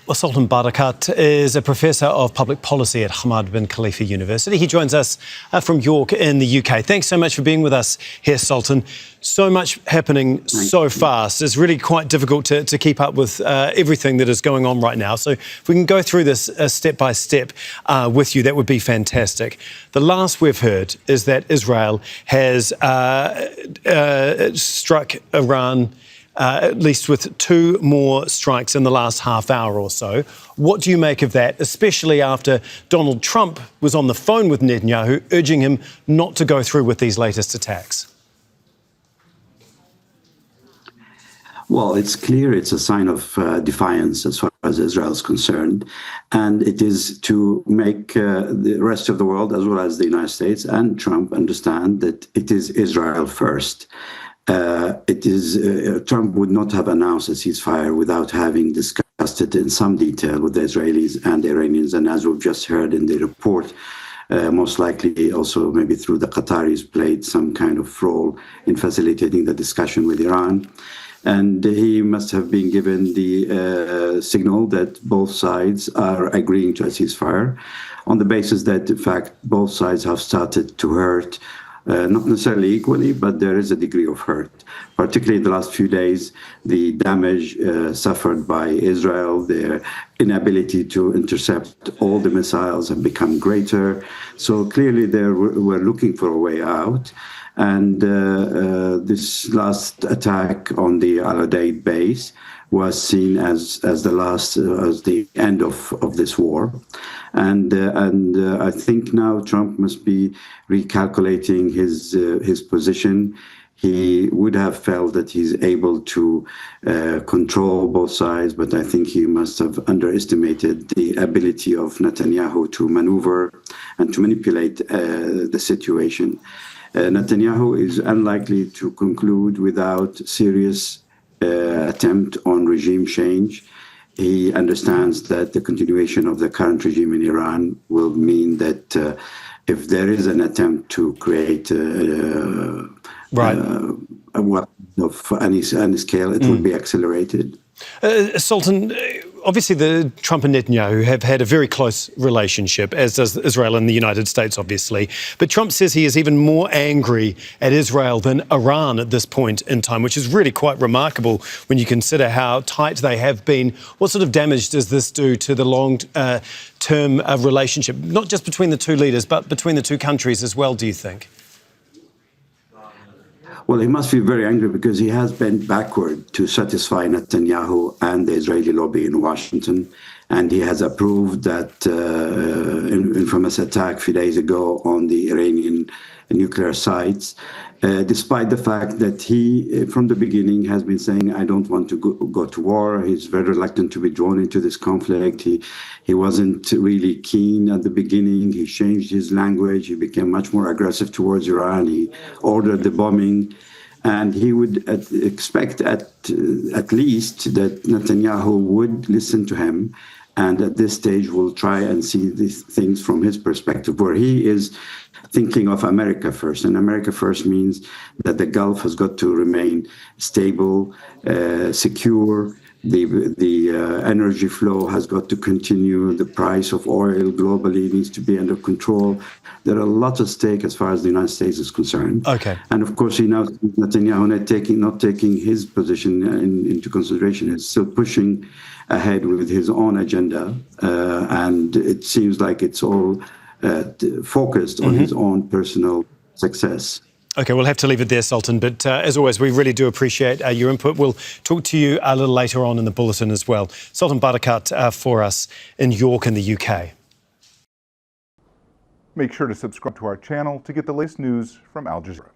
Well, Sultan Barakat is a professor of public policy at Hamad Bin Khalifa University. He joins us from York in the UK. Thanks so much for being with us here, Sultan. So much happening so fast. It's really quite difficult to keep up with everything that is going on right now. So if we can go through this step by step with you, that would be fantastic. The last we've heard is that Israel has struck Iran at least with 2 more strikes in the last half hour or so. What do you make of that, especially after Donald Trump was on the phone with Netanyahu, urging him not to go through with these latest attacks? Well, it's clear it's a sign of defiance as far as Israel is concerned. And it is to make the rest of the world, as well as the United States and Trump, understand that it is Israel first. Trump would not have announced a ceasefire without having discussed it in some detail with the Israelis and the Iranians. And as we've just heard in the report, most likely also maybe through the Qataris played some kind of role in facilitating the discussion with Iran. And he must have been given the signal that both sides are agreeing to a ceasefire on the basis that, in fact, both sides have started to hurt. Not necessarily equally, but there is a degree of hurt. Particularly in the last few days, the damage suffered by Israel, their inability to intercept all the missiles have become greater. So clearly we're looking for a way out. And this last attack on the Al-Udeid base was seen as the end of this war. And I think now Trump must be recalculating his position. He would have felt that he's able to control both sides, but I think he must have underestimated the ability of Netanyahu to maneuver and to manipulate the situation. Netanyahu is unlikely to conclude without serious attempt on regime change. He understands that the continuation of the current regime in Iran will mean that if there is an attempt to create a weapon of any scale, it will be accelerated. Sultan, obviously Trump and Netanyahu have had a very close relationship, as does Israel and the United States, obviously. But Trump says he is even more angry at Israel than Iran at this point in time, which is really quite remarkable when you consider how tight they have been. What sort of damage does this do to the long-term relationship, not just between the two leaders, but between the two countries as well, do you think? Well, he must be very angry because he has bent backward to satisfy Netanyahu and the Israeli lobby in Washington. And he has approved that infamous attack a few days ago on the Iranian nuclear sites, despite the fact that he, from the beginning, has been saying, I don't want to go to war. He's very reluctant to be drawn into this conflict. He wasn't really keen at the beginning. He changed his language. He became much more aggressive towards Iran. He ordered the bombing. And he would expect at least that Netanyahu would listen to him, and at this stage will try and see these things from his perspective, where he is thinking of America first. And America first means that the Gulf has got to remain stable, secure. The energy flow has got to continue. The price of oil globally needs to be under control. There are lots at stake as far as the United States is concerned. Okay. And of course, Netanyahu not taking his position into consideration. Is still pushing ahead with his own agenda, and it seems like it's all focused on his own personal success. OK, we'll have to leave it there, Sultan. But as always, we really do appreciate your input. We'll talk to you a little later on in the bulletin as well. Sultan Barakat for us in York in the UK. Make sure to subscribe to our channel to get the latest news from Al Jazeera.